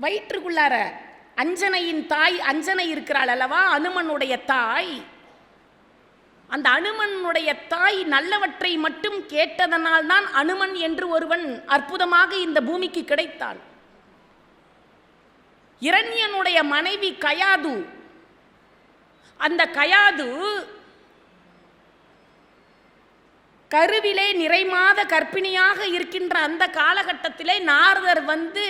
வயிற்றுக்குள்ளார அஞ்சனையின் தாய் அஞ்சனை இருக்கிறாள் அல்லவா, அனுமனுடைய தாய். அந்த அனுமனுடைய தாய் நல்லவற்றை மட்டும் கேட்டதனால் தான் அனுமன் என்று ஒருவன் அற்புதமாக இந்த பூமிக்கு கிடைத்தான். இரண்யனுடைய மனைவி கயாது. அந்த கயாது கருவிலே நிறைமாத கர்ப்பிணியாக இருக்கின்ற அந்த காலகட்டத்திலே நாரதர் வந்து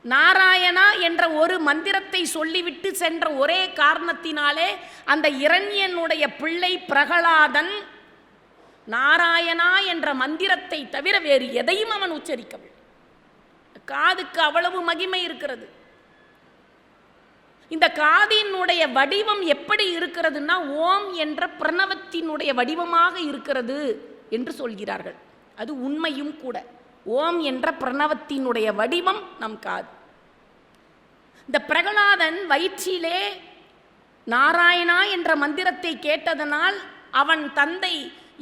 நாராயணா என்ற ஒரு மந்திரத்தை சொல்லிவிட்டு சென்ற ஒரே காரணத்தினாலே அந்த இரண்யனுடைய பிள்ளை பிரகலாதன் நாராயணா என்ற மந்திரத்தை தவிர வேறு எதையும் அவன் உச்சரிக்கவில்லை. காதுக்கு அவ்வளவு மகிமை இருக்கிறது. இந்த காதினுடைய வடிவம் எப்படி இருக்கிறதுனா ஓம் என்ற பிரணவத்தினுடைய வடிவமாக இருக்கிறது என்று சொல்கிறார்கள். அது உண்மையும் கூட. ஓம் என்ற பிரணவத்தினுடைய வடிவம் நம் காது. இந்த பிரகலாதன் வயிற்றிலே நாராயணா என்ற மந்திரத்தை கேட்டதனால் அவன் தந்தை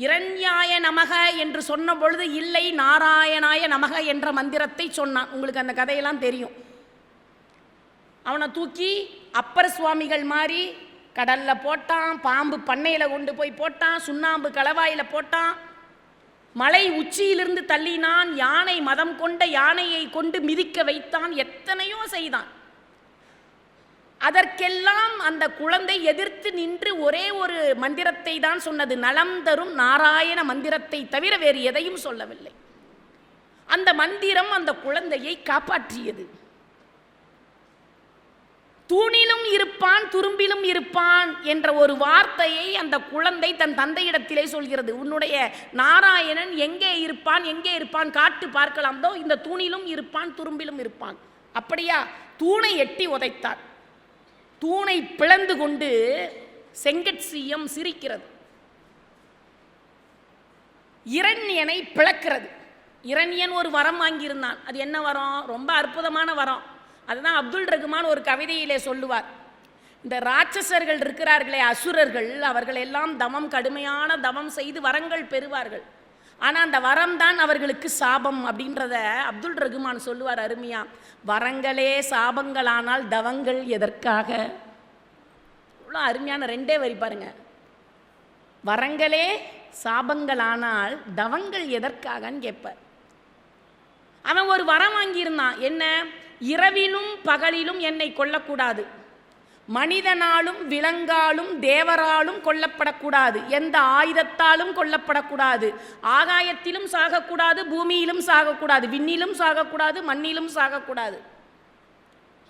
இரண்யாய நமக என்று சொன்ன பொழுது இல்லை நாராயணாய நமக என்ற மந்திரத்தை சொன்னான். உங்களுக்கு அந்த கதையெல்லாம் தெரியும். அவனை தூக்கி அப்பர் சுவாமிகள் மாதிரி கடலில் போட்டான், பாம்பு பண்ணையில் கொண்டு போய் போட்டான், சுண்ணாம்பு களவாயில் போட்டான், மலை உச்சியிலிருந்து தள்ளினான், யானை மதம் கொண்ட யானையை கொண்டு மிதிக்க வைத்தான், எத்தனையோ செய்தான். அதற்கெல்லாம் அந்த குழந்தை எதிர்த்து நின்று ஒரே ஒரு மந்திரத்தை தான் சொன்னது, நலம் தரும் நாராயண மந்திரத்தை தவிர வேறு எதையும் சொல்லவில்லை. அந்த மந்திரம் அந்த குழந்தையை காப்பாற்றியது. தூணிலும் இருப்பான் துரும்பிலும் இருப்பான் என்ற ஒரு வார்த்தையை அந்த குழந்தை தன் தந்தையிடத்திலே சொல்கிறது. உன்னுடைய நாராயணன் எங்கே இருப்பான் எங்கே இருப்பான் காட்டு பார்க்கலாம். தோ இந்த தூணிலும் இருப்பான் துரும்பிலும் இருப்பான். அப்படியா? தூணை எட்டி உதைத்தார். தூணை பிளந்து கொண்டு செங்கட்சியம் சிரிக்கிறது. இரண்யனை பிளக்கிறது. இரண்யன் ஒரு வரம் வாங்கியிருந்தான். அது என்ன வரம்? ரொம்ப அற்புதமான வரம். அதுதான் அப்துல் ரகுமான் ஒரு கவிதையிலே சொல்லுவார். இந்த ராட்சசர்கள் இருக்கிறார்களே, அசுரர்கள், அவர்கள் எல்லாம் தவம், கடுமையான தவம் செய்து வரங்கள் பெறுவார்கள். ஆனால் அந்த வரம் தான் அவர்களுக்கு சாபம் அப்படின்றத அப்துல் ரகுமான் சொல்லுவார் அருமையா. வரங்களே சாபங்களானால் தவங்கள் எதற்காக? இவ்வளோ அருமையான ரெண்டே வரி பாருங்க. வரங்களே சாபங்களானால் தவங்கள் எதற்காகன்னு கேட்பார். அவன் ஒரு வரம் வாங்கியிருந்தான். என்ன? இரவிலும் பகலிலும் என்னை கொல்லக்கூடாது, மனிதனாலும் விலங்காலும் தேவராலும் கொல்லப்படக்கூடாது, எந்த ஆயுதத்தாலும் கொல்லப்படக்கூடாது, ஆகாயத்திலும் சாகக்கூடாது, பூமியிலும் சாகக்கூடாது, விண்ணிலும் சாகக்கூடாது, மண்ணிலும் சாகக்கூடாது.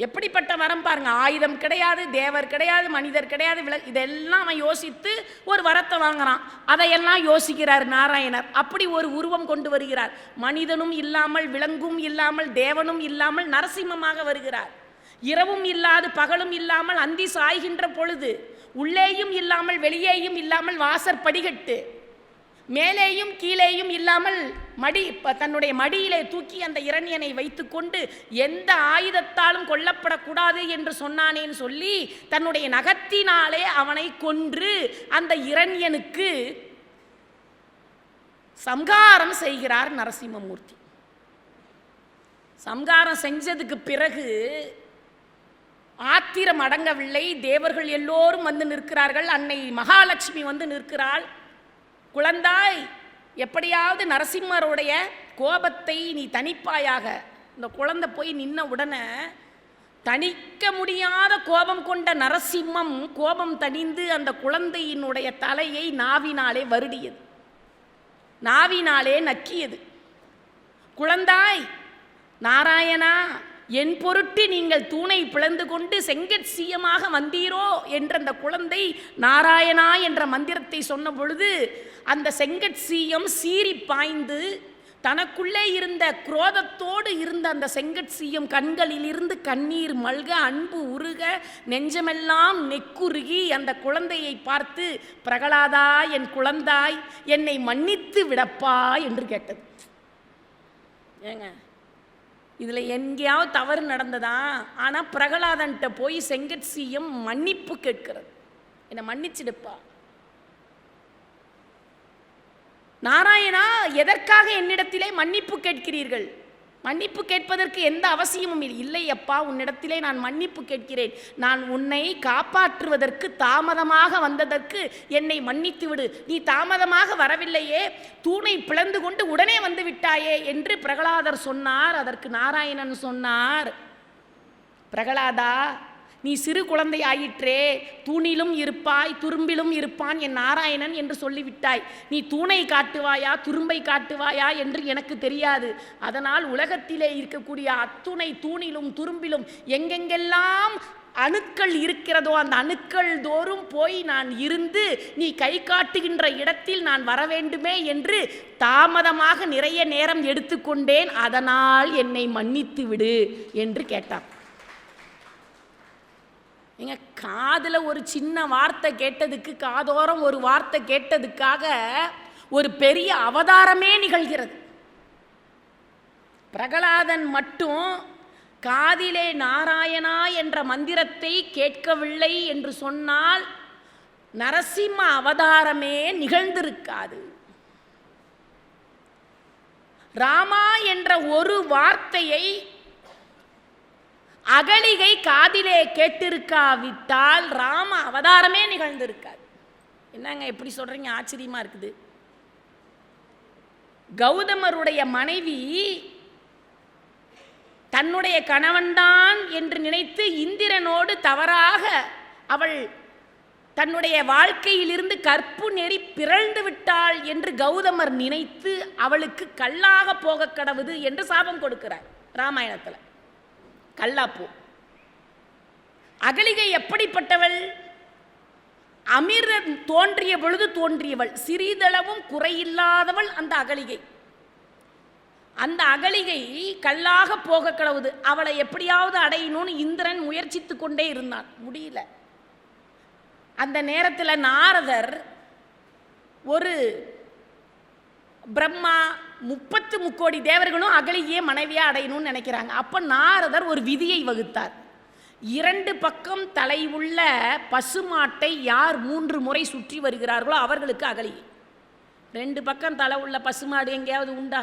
எப்படிப்பட்ட வரம் பாருங்க. ஆயுதம் கிடையாது, தேவர் கிடையாது, மனிதர் கிடையாது, இதெல்லாம் அவன் யோசித்து ஒரு வரத்தை வாங்குறான். அதையெல்லாம் யோசிக்கிறார் நாராயணர். அப்படி ஒரு உருவம் கொண்டு வருகிறார். மனிதனும் இல்லாமல், விலங்கும் இல்லாமல், தேவனும் இல்லாமல் நரசிம்மமாக வருகிறார். இரவும் இல்லாது பகலும் இல்லாமல் அந்தி சாய்கின்ற பொழுது, உள்ளேயும் இல்லாமல் வெளியேயும் இல்லாமல் வாசற்படிகட்டு, மேலேயும் கீழேயும் இல்லாமல் தன்னுடைய மடியிலே தூக்கி அந்த இரண்யனை வைத்துக்கொண்டு எந்த ஆயுதத்தாலும் கொல்லப்படக்கூடாது என்று சொன்னானேன்னு சொல்லி தன்னுடைய நகத்தினாலே அவனை கொன்று அந்த இரண்யனுக்கு சம்ஹாரம் செய்கிறார் நரசிம்மமூர்த்தி. சம்ஹாரம் செஞ்சதுக்கு பிறகு ஆத்திரம் அடங்கவில்லை. தேவர்கள் எல்லோரும் வந்து நிற்கிறார்கள். அன்னை மகாலட்சுமி வந்து நிற்கிறாள். குழந்தாய், எப்படியாவது நரசிம்மருடைய கோபத்தை நீ தணிப்பாயாக. இந்த குழந்தை போய் நின்ன உடனே தணிக்க முடியாத கோபம் கொண்ட நரசிம்மம் கோபம் தணிந்து அந்த குழந்தையினுடைய தலையை நாவினாலே வருடியது, நாவினாலே நக்கியது. குழந்தாய், நாராயணா, என் பொருட்டு நீங்கள் தூணை பிளந்து கொண்டு செங்கட்சியமாக வந்தீரோ என்ற அந்த குழந்தை நாராயணா என்ற மந்திரத்தை சொன்ன பொழுது அந்த செங்கட்சியம் சீறி பாய்ந்து தனக்குள்ளே இருந்த குரோதத்தோடு இருந்த அந்த செங்கட்சியம் கண்களில் இருந்து கண்ணீர் மல்க, அன்பு உருக, நெஞ்சமெல்லாம் நெக்குருகி அந்த குழந்தையை பார்த்து, பிரகலாதா, என் குழந்தாய், என்னை மன்னித்து விடப்பா என்று கேட்டது. ஏங்க, இதில் எங்கேயாவது தவறு நடந்ததா? ஆனால் பிரகலாதன்ட்ட போய் செங்கட்சியம் மன்னிப்பு கேட்கிறது. என்னை மன்னிச்சிடுப்பா. நாராயணா, எதற்காக என்னிடத்திலே மன்னிப்பு கேட்கிறீர்கள்? மன்னிப்பு கேட்பதற்கு எந்த அவசியமும் இல்லை. அப்பா, உன்னிடத்திலே நான் மன்னிப்பு கேட்கிறேன். நான் உன்னை காப்பாற்றுவதற்கு தாமதமாக வந்ததற்கு என்னை மன்னித்து விடு. நீ தாமதமாக வரவில்லையே, தூணை பிளந்து கொண்டு உடனே வந்து விட்டாயே என்று பிரகலாதர் சொன்னார். அதற்கு நாராயணன் சொன்னார், பிரகலாதா, நீ சிறு குழந்தை ஆயிற்றே, தூணிலும் இருப்பாய் துரும்பிலும் இருப்பான் என் நாராயணன் என்று சொல்லிவிட்டாய். நீ தூணை காட்டுவாயா துரும்பை காட்டுவாயா என்று எனக்கு தெரியாது. அதனால் உலகத்திலே இருக்கக்கூடிய அத்துணை தூணிலும் துரும்பிலும் எங்கெங்கெல்லாம் அணுக்கள் இருக்கிறதோ அந்த அணுக்கள் தோறும் போய் நான் இருந்து நீ கை காட்டுகின்ற இடத்தில் நான் வர வேண்டுமே என்று தாமதமாக நிறைய நேரம் எடுத்துக்கொண்டேன். அதனால் என்னை மன்னித்து விடு என்று கேட்டான். எங்க காதில் ஒரு சின்ன வார்த்தை கேட்டதுக்கு, காதோரம் ஒரு வார்த்தை கேட்டதுக்காக ஒரு பெரிய அவதாரமே நிகழ்கிறது. பிரகலாதன் மட்டும் காதிலே நாராயணா என்ற மந்திரத்தை கேட்கவில்லை என்று சொன்னால் நரசிம்ம அவதாரமே நிகழ்ந்திருக்காது. ராமா என்ற ஒரு வார்த்தையை அகலிகை காதிலே கேட்டிருக்காவிட்டால் ராம அவதாரமே நிகழ்ந்திருக்காது. என்னங்க எப்படி சொல்றீங்க? ஆச்சரியமா இருக்குது. கௌதமருடைய மனைவி தன்னுடைய கணவன்தான் என்று நினைத்து இந்திரனோடு தவறாக அவள் தன்னுடைய வாழ்க்கையிலிருந்து கற்பு நெறி பிறழ்ந்து விட்டாள் என்று கௌதமர் நினைத்து அவளுக்கு கல்லாக போக கடவுது என்று சாபம் கொடுக்கிறார் ராமாயணத்தில். கல்லாப்பூ. அகலிகை எப்படிப்பட்டவள்? அமிர்தம் தோன்றிய பொழுது தோன்றியவள், சிறிதளவும் குறையில்லாதவள் அந்த அகலிகை. அந்த அகலிகை கல்லாக போக கடவுது. அவளை எப்படியாவது அடையணும்னு இந்திரன் முயற்சித்து கொண்டே இருந்தான், முடியல. அந்த நேரத்தில் நாரதர் ஒரு பிரம்மா 33 தேவர்களும் அகலிகையே மனைவியாக அடையணும்னு நினைக்கிறாங்க. அப்போ நாரதர் ஒரு விதியை வகுத்தார். 2 பக்கம் தலை உள்ள பசுமாட்டை யார் 3 முறை சுற்றி வருகிறார்களோ அவர்களுக்கு அகலிகை. 2 பக்கம் தலை உள்ள பசுமாடு எங்கேயாவது உண்டா?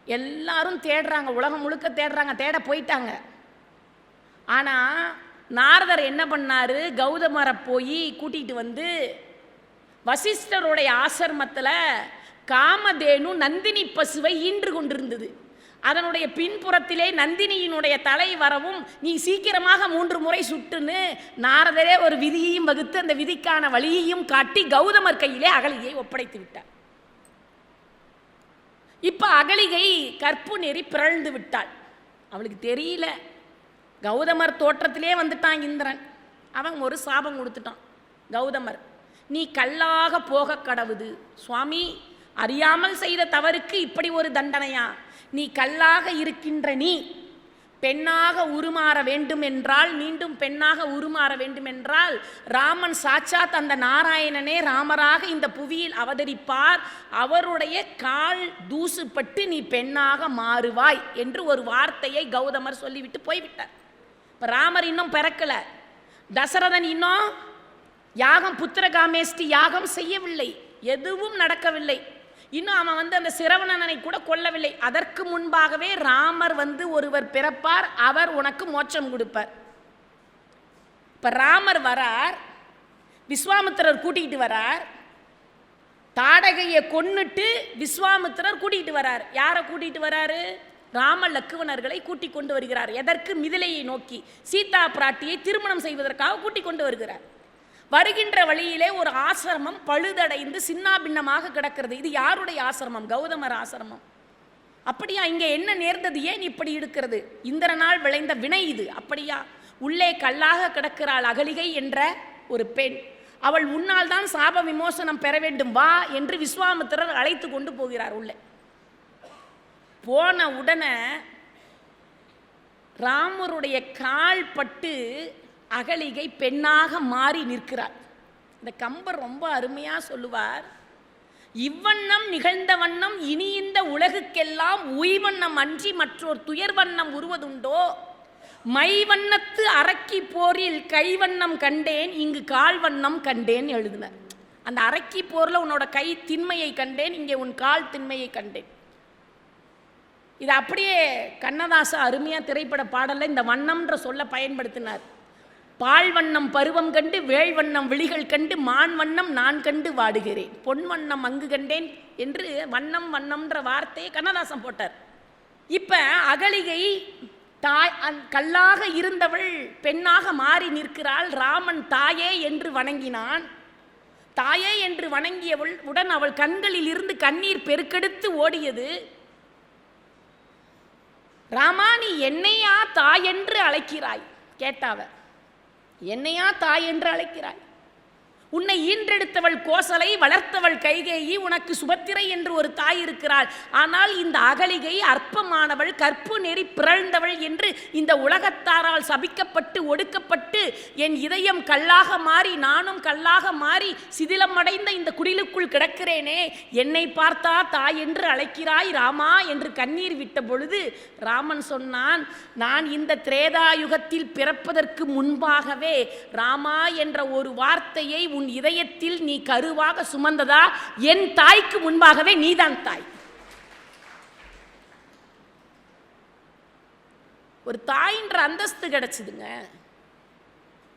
எல்லாரும் தேடுறாங்க, உலகம் முழுக்க தேடுறாங்க, தேட போயிட்டாங்க. ஆனால் நாரதர் என்ன பண்ணார்? கௌதமரை போய் கூட்டிகிட்டு வந்து வசிஷ்டருடைய ஆசிரமத்தில் காமதேனு நந்தினி பசுவை ஈன்று கொண்டிருந்தது. அதனுடைய பின்புறத்திலே நந்தினியினுடைய தலை வரவும் நீ சீக்கிரமாக 3 முறை சுட்டுன்னு நாரதரே ஒரு விதியையும் வகுத்து அந்த விதிக்கான வழியையும் காட்டி கௌதமர் கையிலே அகலிகையை ஒப்படைத்து விட்டார். இப்போ அகலிகை கற்பு நெறி பிறழ்ந்து விட்டாள். அவளுக்கு தெரியல. கௌதமர் தோற்றத்திலே வந்துட்டான் இந்திரன். அவன் ஒரு சாபம் கொடுத்துட்டான். கௌதமர், நீ கல்லாக போக கடவுது. சுவாமி, அறியாமல் செய்த தவறுக்கு இப்படி ஒரு தண்டனையா? நீ கல்லாக இருக்கின்ற நீ பெண்ணாக உருமாற வேண்டும் என்றால், மீண்டும் பெண்ணாக உருமாற வேண்டும் என்றால் ராமன் சாட்சாத் அந்த நாராயணனே ராமராக இந்த புவியில் அவதரிப்பார். அவருடைய கால் தூசுப்பட்டு நீ பெண்ணாக மாறுவாய் என்று ஒரு வார்த்தையை கௌதமர் சொல்லிவிட்டு போய்விட்டார். இப்போ ராமர் இன்னும் பிறக்கல. தசரதன் இன்னும் யாகம் புத்திரகாமேஷ்டி யாகம் செய்யவில்லை, எதுவும் நடக்கவில்லை. இன்னும் அவன் அந்த சிரவணனை கூட கொல்லவில்லை. அதற்கு முன்பாகவே ராமர் ஒருவர் பிறப்பார், அவர் உனக்கு மோட்சம் கொடுப்பார். இப்ப ராமர் வரார், விஸ்வாமித்திரர் கூட்டிகிட்டு வரார். தாடகையை கொன்னுட்டு விஸ்வாமித்திரர் கூட்டிகிட்டு வரார். யாரை கூட்டிகிட்டு வராரு? ராம லக்குவனர்களை கூட்டிக் கொண்டு வருகிறார். எதற்கு? மிதிலையை நோக்கி சீதா பிராட்டியை திருமணம் செய்வதற்காக கூட்டிக் கொண்டு வருகிறார். வருகின்ற வழியிலே ஒரு ஆசிரமம் பழுதடைந்து சின்னாபின்னமாக கிடக்கிறது. இது யாருடைய ஆசிரமம்? கௌதமர் ஆசிரமம். அப்படியா? இங்கே என்ன நேர்ந்தது? ஏன் இப்படி இருக்கிறது? இந்திரனால் விளைந்த வினை இது. அப்படியா? உள்ளே கல்லாக கிடக்கிறாள் அகலிகை என்ற ஒரு பெண். அவள் உன்னால் தான் சாப விமோசனம் பெற வேண்டும், வா என்று விஸ்வாமித்திரர் அழைத்து கொண்டு போகிறார். உள்ளே போன உடனே ராமருடைய கால் பட்டு அகலிகை பெண்ணாக மாறி நிற்கிறார். இந்த கம்பர் ரொம்ப அருமையாக சொல்லுவார், இவ்வண்ணம் நிகழ்ந்த வண்ணம் இனி இந்த உலகுக்கெல்லாம் உய்வண்ணம் அன்றி மற்றொரு துயர் வண்ணம் உருவதுண்டோ? மைவண்ணத்து அரக்கி போரில் கைவண்ணம் கண்டேன், இங்கு கால் வண்ணம் கண்டேன் எழுதினார். அந்த அரக்கி போரில் உன்னோட கை திண்மையை கண்டேன், இங்கே உன் கால் திண்மையை கண்டேன். இதை அப்படியே கண்ணதாசா அருமையாக திரைப்பட பாடலில் இந்த வண்ணம்ன்ற சொல்ல பயன்படுத்தினார். பால் வண்ணம் பருவம் கண்டு வேள் வண்ணம் விழிகள் கண்டு மான் வண்ணம் நான் கண்டு வாடுகிறேன், பொன் வண்ணம் அங்கு கண்டேன் என்று வண்ணம் வண்ணம்ன்ற வார்த்தையை கண்ணதாசன் போட்டார். இப்போ அகலிகை கல்லாக இருந்தவள் பெண்ணாக மாறி நிற்கிறாள். ராமன் தாயே என்று வணங்கினான். தாயே என்று வணங்கியவள் உடன் அவள் கண்களில் இருந்து கண்ணீர் பெருக்கெடுத்து ஓடியது. ராமா, நீ என்னையா தாய் என்று அழைக்கிறாய்? கேட்டாவ, என்னையா தாய் என்று அழைக்கிறாய்? உன்னை ஈன்றெடுத்தவள் கோசலை, வளர்த்தவள் கைகேயி, உனக்கு சுபத்திரை என்று ஒரு தாய் இருக்கிறாள். ஆனால் இந்த அகலிகை அற்பமானவள், கற்பு நெறி பிறழ்ந்தவள் என்று இந்த உலகத்தாரால் சபிக்கப்பட்டு ஒடுக்கப்பட்டு என் இதயம் கல்லாக மாறி நானும் கல்லாக மாறி சிதிலமடைந்த இந்த குடிலுக்குள் கிடக்கிறேனே, என்னை பார்த்தா தாய் என்று அழைக்கிறாய் ராமா என்று கண்ணீர் விட்ட பொழுது ராமன் சொன்னான், நான் இந்த திரேதாயுகத்தில் பிறப்பதற்கு முன்பாகவே ராமா என்ற ஒரு வார்த்தையை உன் இதயத்தில் நீ கருவாக சுமந்ததா? என் தாய்க்கு முன்பாகவே நீதான் தாய். ஒரு தாயின்ற அந்தஸ்து கிடைச்சதுங்க.